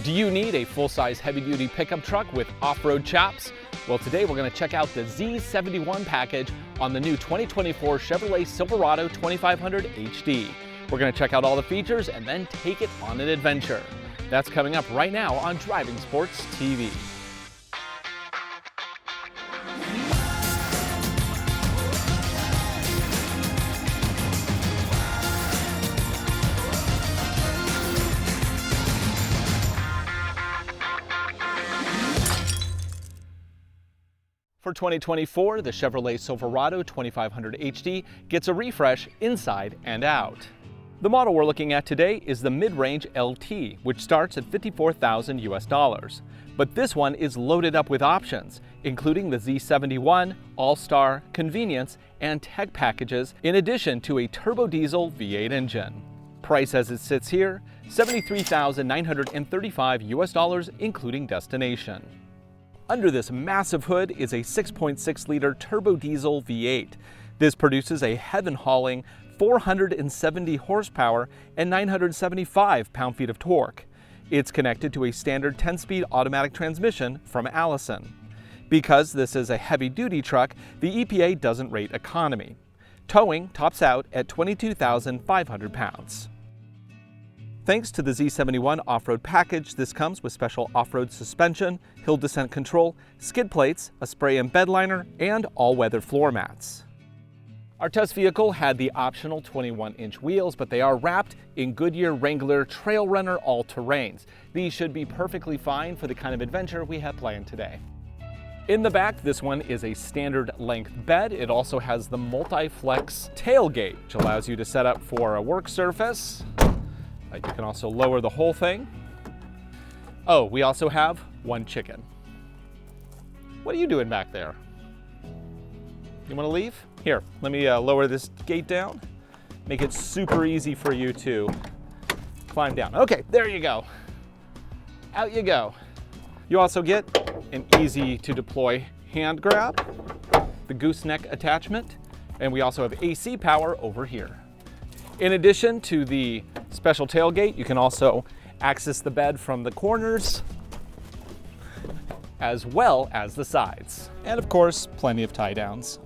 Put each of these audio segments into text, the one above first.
Do you need a full-size heavy-duty pickup truck with off-road chops? Well, today we're going to check out the Z71 package on the new 2024 Chevrolet Silverado 2500HD. We're going to check out all the features and then take it on an adventure. That's coming up right now on Driving Sports TV. For 2024, the Chevrolet Silverado 2500HD gets a refresh inside and out. The model we're looking at today is the mid-range LT, which starts at $54,000 US. But this one is loaded up with options, including the Z71, All-Star, Convenience, and Tech packages, in addition to a turbo diesel V8 engine. Price as it sits here, $73,935 US, including destination. Under this massive hood is a 6.6-liter turbo diesel V8. This produces a heaven-hauling 470 horsepower and 975 pound-feet of torque. It's connected to a standard 10-speed automatic transmission from Allison. Because this is a heavy-duty truck, the EPA doesn't rate economy. Towing tops out at 22,500 pounds. Thanks to the Z71 off-road package, this comes with special off-road suspension, hill descent control, skid plates, a spray and bed liner, and all-weather floor mats. Our test vehicle had the optional 21-inch wheels, but they are wrapped in Goodyear Wrangler Trail Runner all-terrains. These should be perfectly fine for the kind of adventure we have planned today. In the back, this one is a standard length bed. It also has the multi-flex tailgate, which allows you to set up for a work surface. You can also lower the whole thing. Oh, we also have one chicken. What are you doing back there? You want to leave? Here, let me lower this gate down. Make it super easy for you to climb down. Okay, there you go. Out you go. You also get an easy to deploy hand grab, the gooseneck attachment, and we also have AC power over here. In addition to the special tailgate, you can also access the bed from the corners as well as the sides. And of course, plenty of tie downs.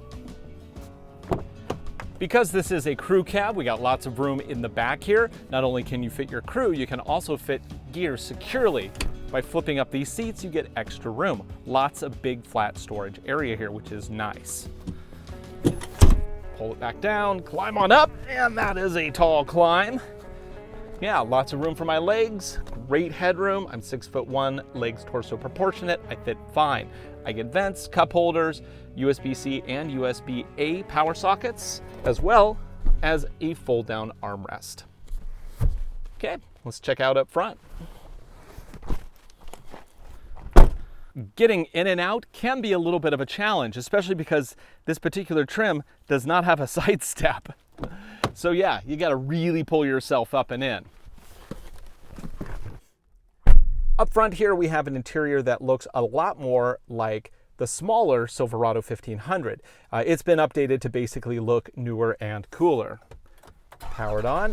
Because this is a crew cab, we got lots of room in the back here. Not only can you fit your crew, you can also fit gear securely. By flipping up these seats, you get extra room. Lots of big flat storage area here, which is nice. Pull it back down, climb on up, and that is a tall climb. Yeah, lots of room for my legs, great headroom. I'm 6'1", legs torso proportionate, I fit fine. I get vents, cup holders, USB-C and USB-A power sockets, as well as a fold-down armrest. Okay, let's check out up front. Getting in and out can be a little bit of a challenge, especially because this particular trim does not have a side step. So yeah, you got to really pull yourself up and in. Up front here, we have an interior that looks a lot more like the smaller Silverado 1500. It's been updated to basically look newer and cooler. Powered on.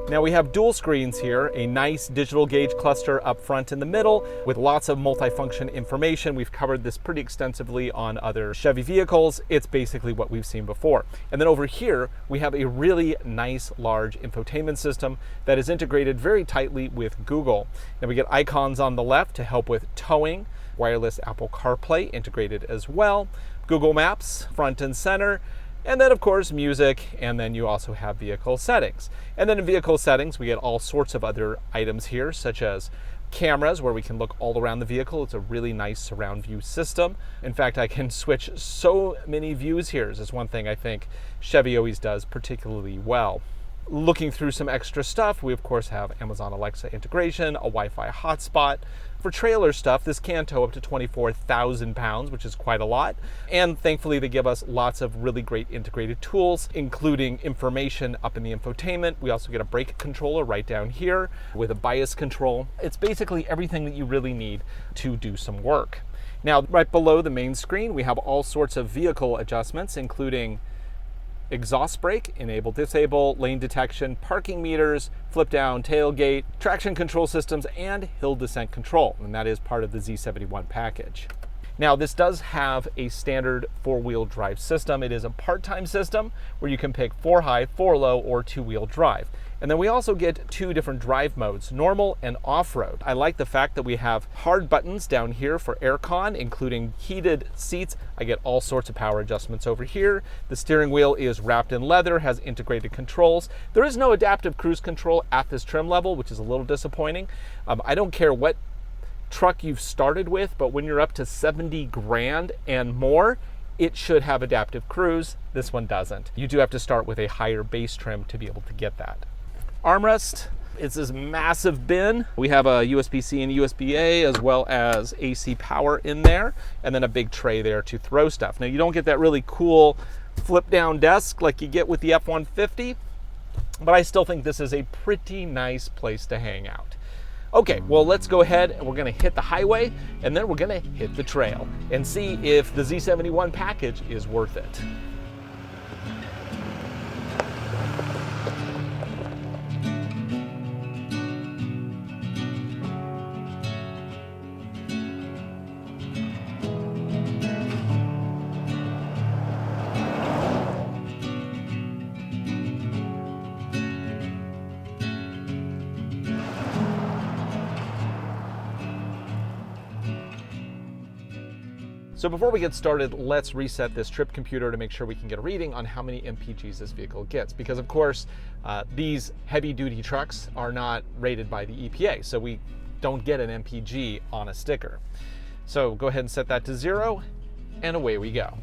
Now we have dual screens here, a nice digital gauge cluster up front in the middle with lots of multifunction information. We've covered this pretty extensively on other Chevy vehicles. It's basically what we've seen before. And then over here, we have a really nice large infotainment system that is integrated very tightly with Google. Now we get icons on the left to help with towing, wireless Apple CarPlay integrated as well, Google Maps front and center, and then of course music, and then you also have vehicle settings. And then in vehicle settings, we get all sorts of other items here, such as cameras where we can look all around the vehicle. It's a really nice surround view system. In fact, I can switch so many views here. This is one thing I think Chevy always does particularly well. Looking through some extra stuff, we of course have Amazon Alexa integration, a Wi-Fi hotspot. For trailer stuff, this can tow up to 24,000 pounds, which is quite a lot. And thankfully, they give us lots of really great integrated tools, including information up in the infotainment. We also get a brake controller right down here with a bias control. It's basically everything that you really need to do some work. Now, right below the main screen, we have all sorts of vehicle adjustments, including exhaust brake, enable, disable, lane detection, parking meters, flip down tailgate, traction control systems, and hill descent control. And that is part of the Z71 package. Now, this does have a standard four-wheel drive system. It is a part-time system where you can pick 4-high, 4-low, or 2-wheel drive. And then we also get 2 different drive modes, normal and off-road. I like the fact that we have hard buttons down here for aircon, including heated seats. I get all sorts of power adjustments over here. The steering wheel is wrapped in leather, has integrated controls. There is no adaptive cruise control at this trim level, which is a little disappointing. I don't care what truck you've started with, but when you're up to 70 grand and more, it should have adaptive cruise. This one doesn't. You do have to start with a higher base trim to be able to get that. Armrest, it's this massive bin. We have a USB-C and USB-A as well as AC power in there, and then a big tray there to throw stuff. Now, you don't get that really cool flip down desk like you get with the F-150, but I still think this is a pretty nice place to hang out. Okay, well, let's go ahead and we're gonna hit the highway, and then we're gonna hit the trail and see if the Z71 package is worth it. So before we get started, let's reset this trip computer to make sure we can get a reading on how many MPGs this vehicle gets. Because of course, these heavy duty trucks are not rated by the EPA, so we don't get an MPG on a sticker. So go ahead and set that to 0, and away we go.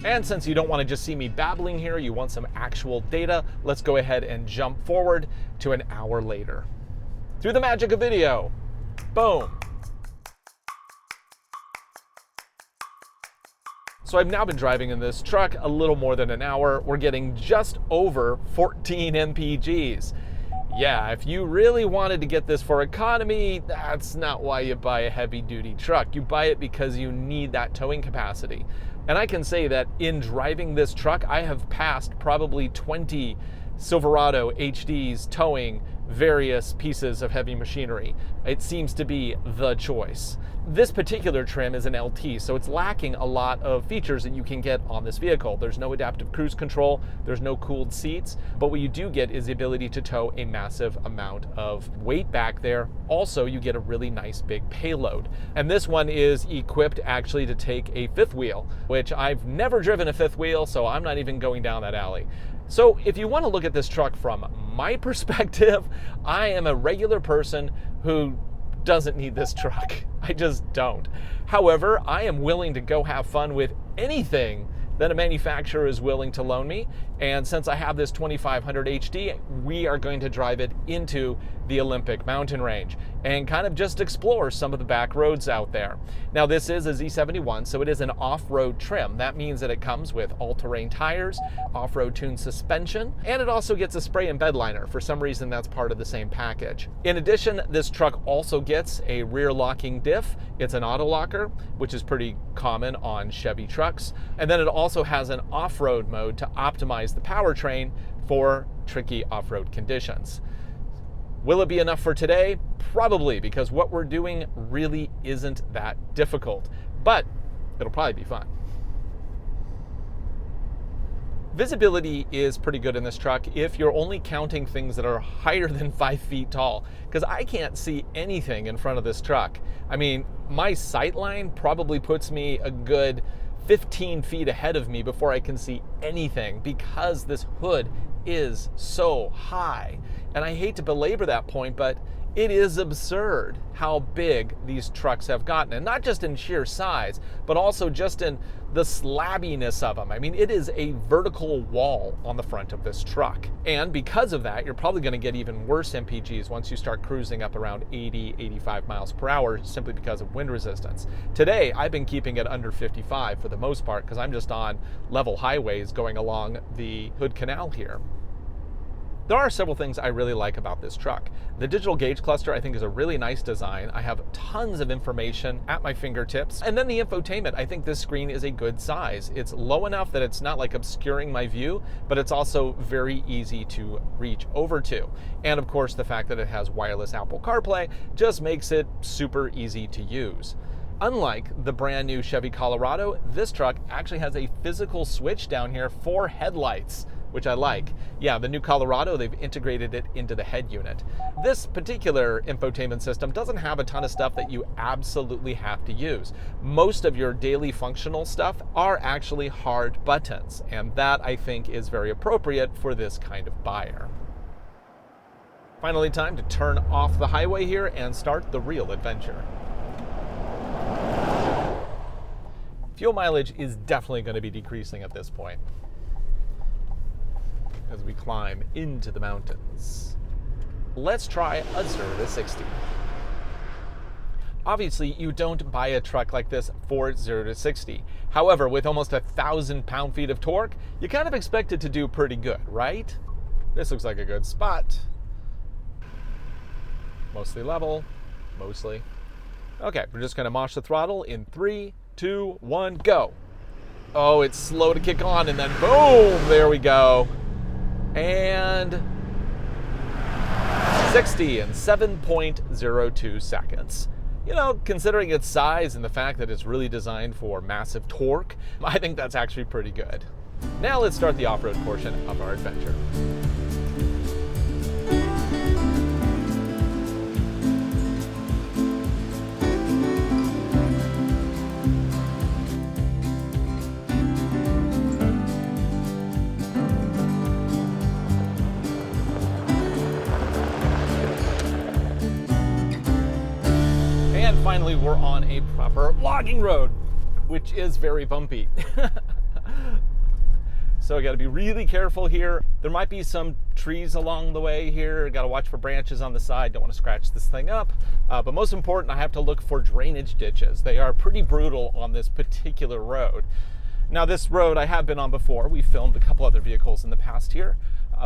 And since you don't want to just see me babbling here, you want some actual data, let's go ahead and jump forward to an hour later. Through the magic of video, boom. So I've now been driving in this truck a little more than an hour. We're getting just over 14 MPGs. Yeah, if you really wanted to get this for economy, that's not why you buy a heavy duty truck. You buy it because you need that towing capacity. And I can say that in driving this truck, I have passed probably 20 Silverado HDs towing various pieces of heavy machinery. It seems to be the choice. This particular trim is an LT, so it's lacking a lot of features that you can get on this vehicle. There's no adaptive cruise control, there's no cooled seats, but what you do get is the ability to tow a massive amount of weight back there. Also, you get a really nice big payload. And this one is equipped actually to take a fifth wheel, which I've never driven a fifth wheel, so I'm not even going down that alley. So if you want to look at this truck from my perspective, I am a regular person who doesn't need this truck. I just don't. However, I am willing to go have fun with anything that a manufacturer is willing to loan me. And since I have this 2500 HD, we are going to drive it into the Olympic mountain range and kind of just explore some of the back roads out there. Now, this is a Z71, so it is an off-road trim. That means that it comes with all-terrain tires, off-road tuned suspension, and it also gets a spray and bed liner. For some reason, that's part of the same package. In addition, this truck also gets a rear locking diff. It's an auto locker, which is pretty common on Chevy trucks. And then it also has an off-road mode to optimize the powertrain for tricky off-road conditions. Will it be enough for today? Probably, because what we're doing really isn't that difficult, but it'll probably be fun. Visibility is pretty good in this truck if you're only counting things that are higher than 5 feet tall, because I can't see anything in front of this truck. I mean, my sight line probably puts me a good 15 feet ahead of me before I can see anything, because this hood is so high. And I hate to belabor that point, but it is absurd how big these trucks have gotten, and not just in sheer size, but also just in the slabbiness of them. I mean, it is a vertical wall on the front of this truck. And because of that, you're probably going to get even worse MPGs once you start cruising up around 80, 85 miles per hour, simply because of wind resistance. Today, I've been keeping it under 55 for the most part, because I'm just on level highways going along the Hood Canal here. There are several things I really like about this truck. The digital gauge cluster I think is a really nice design. I have tons of information at my fingertips. And then the infotainment, I think this screen is a good size. It's low enough that it's not like obscuring my view, but it's also very easy to reach over to. And of course, the fact that it has wireless Apple CarPlay just makes it super easy to use. Unlike the brand new Chevy Colorado, this truck actually has a physical switch down here for headlights, which I like. Yeah, the new Colorado, they've integrated it into the head unit. This particular infotainment system doesn't have a ton of stuff that you absolutely have to use. Most of your daily functional stuff are actually hard buttons, and that I think is very appropriate for this kind of buyer. Finally, time to turn off the highway here and start the real adventure. Fuel mileage is definitely going to be decreasing at this point as we climb into the mountains. Let's try a 0 to 60. Obviously, you don't buy a truck like this for 0 to 60. However, with almost 1,000 pound-feet of torque, you kind of expect it to do pretty good, right? This looks like a good spot. Mostly level, mostly. Okay, we're just gonna mosh the throttle in 3, 2, 1, go. Oh, it's slow to kick on, and then boom, there we go. And 60 in 7.02 seconds. You know, considering its size and the fact that it's really designed for massive torque, I think that's actually pretty good. Now let's start the off-road portion of our adventure. Finally, we're on a proper logging road, which is very bumpy. So I got to be really careful here. There might be some trees along the way here. Got to watch for branches on the side. Don't want to scratch this thing up. But most important, I have to look for drainage ditches. They are pretty brutal on this particular road. Now, this road I have been on before. We filmed a couple other vehicles in the past here.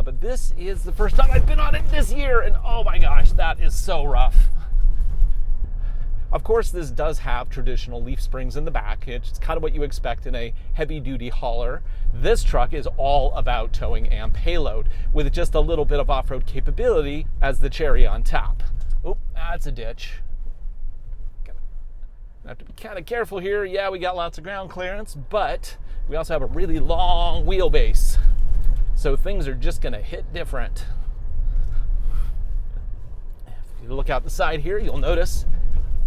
But this is the first time I've been on it this year. And oh my gosh, that is so rough. Of course, this does have traditional leaf springs in the back. It's kind of what you expect in a heavy-duty hauler. This truck is all about towing and payload, with just a little bit of off-road capability as the cherry on top. Oh, that's a ditch. Gonna have to be kind of careful here. Yeah, we got lots of ground clearance, but we also have a really long wheelbase, so things are just gonna hit different. If you look out the side here, you'll notice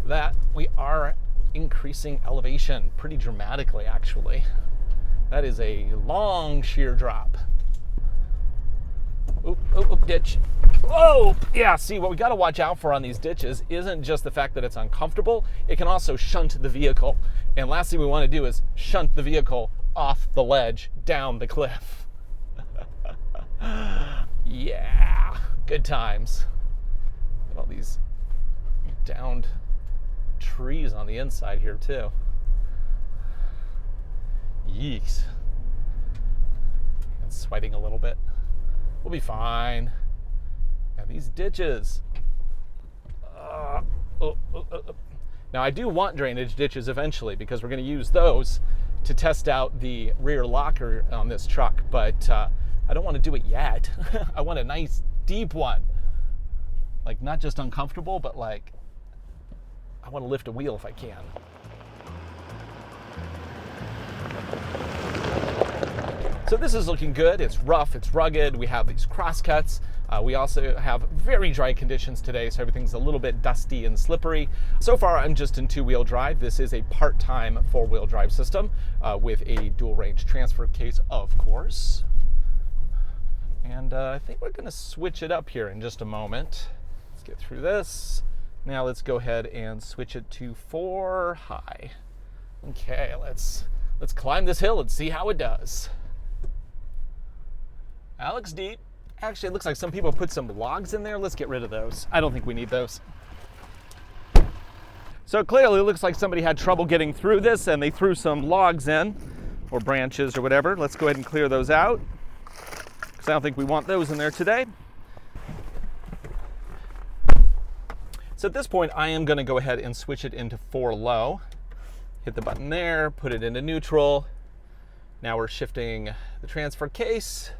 that we are increasing elevation pretty dramatically, actually. That is a long sheer drop. Oop, oop, oop, ditch. Whoa! Yeah, see, what we got to watch out for on these ditches isn't just the fact that it's uncomfortable, it can also shunt the vehicle. And last thing we want to do is shunt the vehicle off the ledge down the cliff. Yeah, good times. Got all these downed trees on the inside here too. Yeeks. And sweating a little bit. We'll be fine. And these ditches. Now I do want drainage ditches eventually because we're going to use those to test out the rear locker on this truck, but I don't want to do it yet. I want a nice deep one. Like not just uncomfortable, but like I want to lift a wheel if I can. So this is looking good. It's rough, it's rugged. We have these crosscuts. We also have very dry conditions today, so everything's a little bit dusty and slippery. So far, I'm just in two-wheel drive. This is a part-time four-wheel drive system with a dual-range transfer case, of course. And I think we're going to switch it up here in just a moment. Let's get through this. Now let's go ahead and switch it to 4 high. Okay, let's climb this hill and see how it does. That looks deep. Actually, it looks like some people put some logs in there. Let's get rid of those. I don't think we need those. So it clearly looks like somebody had trouble getting through this and they threw some logs in, or branches or whatever. Let's go ahead and clear those out. because I don't think we want those in there today. So at this point, I am going to go ahead and switch it into 4 low. Hit the button there, put it into neutral. Now we're shifting the transfer case,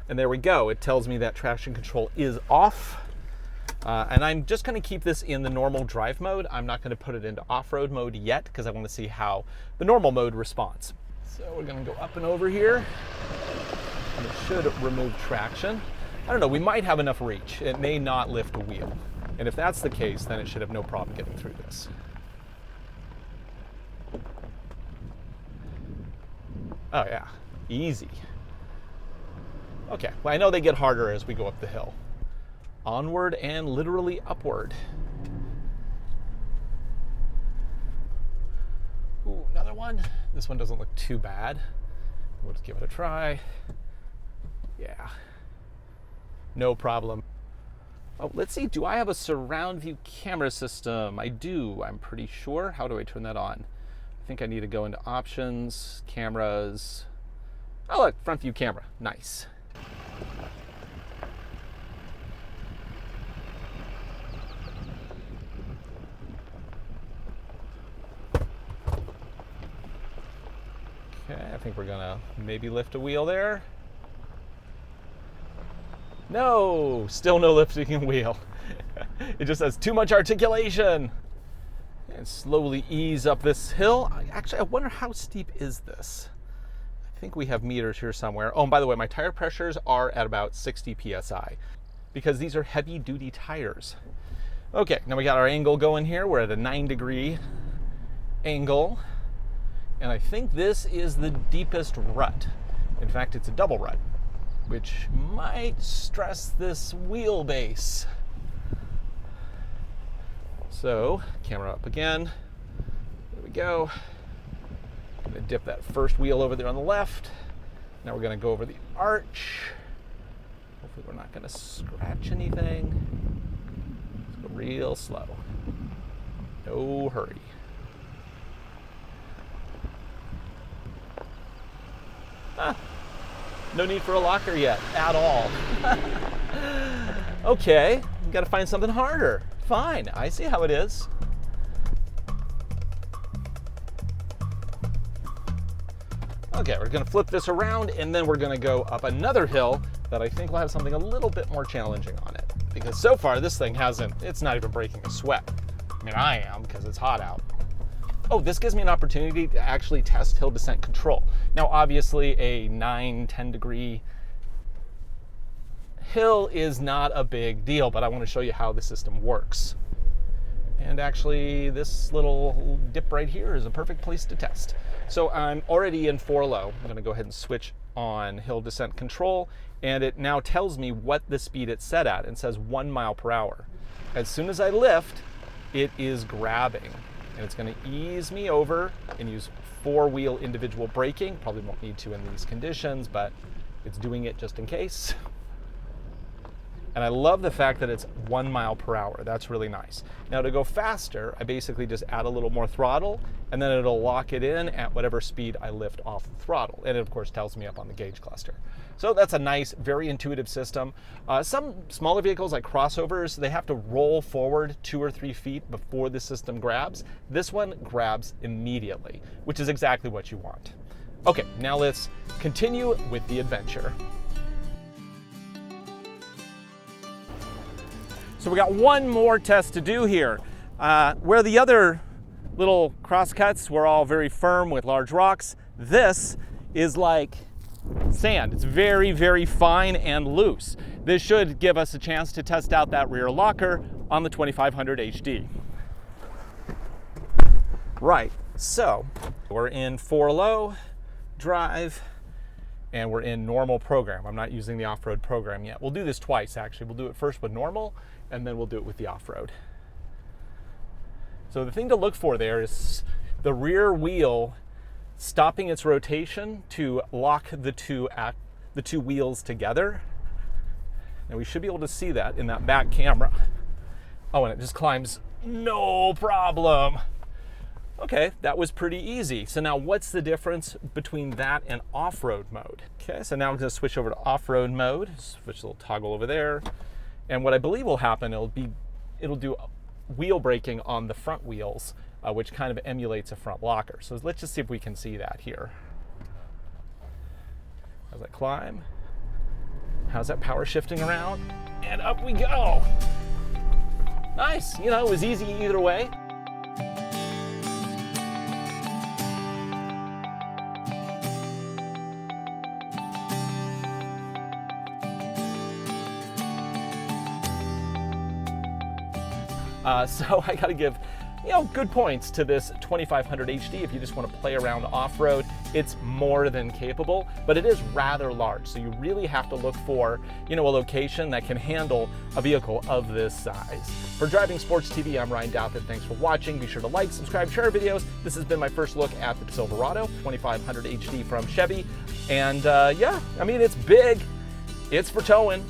and there we go. It tells me that traction control is off. And I'm just going to keep this in the normal drive mode. I'm not going to put it into off-road mode yet because I want to see how the normal mode responds. So we're going to go up and over here, and it should remove traction. I don't know, we might have enough reach. It may not lift a wheel. And if that's the case, then it should have no problem getting through this. Oh yeah, easy. Okay, well I know they get harder as we go up the hill. Onward and literally upward. Ooh, another one. This one doesn't look too bad. We'll just give it a try. Yeah, no problem. Oh, let's see, do I have a surround view camera system? I do, I'm pretty sure. How do I turn that on? I think I need to go into options, cameras. Oh look, front view camera, nice. Okay, I think we're gonna maybe lift a wheel there. No, still no lifting a wheel. It just has too much articulation. And slowly ease up this hill. Actually, I wonder how steep is this? I think we have meters here somewhere. Oh, and by the way, my tire pressures are at about 60 PSI because these are heavy duty tires. Okay, now we got our angle going here. We're at a 9-degree angle. And I think this is the deepest rut. In fact, it's a double rut, which might stress this wheelbase. So, camera up again. There we go. I'm gonna dip that first wheel over there on the left. Now we're gonna go over the arch. Hopefully we're not gonna scratch anything. Let's go real slow. No hurry. Ah. No need for a locker yet, at all. Okay, we gotta find something harder. Fine, I see how it is. Okay, we're gonna flip this around and then we're gonna go up another hill that I think will have something a little bit more challenging on it. Because so far this thing it's not even breaking a sweat. I mean, I am, because it's hot out. Oh, this gives me an opportunity to actually test hill descent control. Now, obviously, a 9-10 degree hill is not a big deal, but I want to show you how the system works. And actually, this little dip right here is a perfect place to test. So I'm already in 4 low. I'm going to go ahead and switch on hill descent control, and it now tells me what the speed it's set at, and says 1 mile per hour. As soon as I lift, it is grabbing. And it's going to ease me over and use 4-wheel individual braking. Probably won't need to in these conditions, but it's doing it just in case. And I love the fact that it's 1 mile per hour. That's really nice. Now to go faster, I basically just add a little more throttle, and then it'll lock it in at whatever speed I lift off the throttle. And it of course tells me up on the gauge cluster. So that's a nice, very intuitive system. Some smaller vehicles like crossovers, they have to roll forward 2 or 3 feet before the system grabs. This one grabs immediately, which is exactly what you want. Okay, now let's continue with the adventure. So we got one more test to do here. Where the other little crosscuts were all very firm with large rocks, this is like sand. It's very, very fine and loose. This should give us a chance to test out that rear locker on the 2500 HD. Right, so we're in 4 low drive and we're in normal program. I'm not using the off-road program yet. We'll do this twice actually. We'll do it first with normal and then we'll do it with the off-road. So the thing to look for there is the rear wheel stopping its rotation to lock the two wheels together. And we should be able to see that in that back camera. Oh, and it just climbs, no problem. Okay, that was pretty easy. So now what's the difference between that and off-road mode? Okay, so now I'm gonna switch over to off-road mode, switch a little toggle over there. And what I believe will happen, it'll do wheel braking on the front wheels, which kind of emulates a front locker. So let's just see if we can see that here. How's that climb? How's that power shifting around? And up we go. Nice, you know, it was easy either way. So I gotta give, you know, good points to this 2500 HD. If you just want to play around off-road, it's more than capable, but it is rather large. So you really have to look for, you know, a location that can handle a vehicle of this size. For Driving Sports TV, I'm Ryan Douthit. Thanks for watching. Be sure to like, subscribe, share our videos. This has been my first look at the Silverado 2500 HD from Chevy. And yeah, I mean, it's big. It's for towing.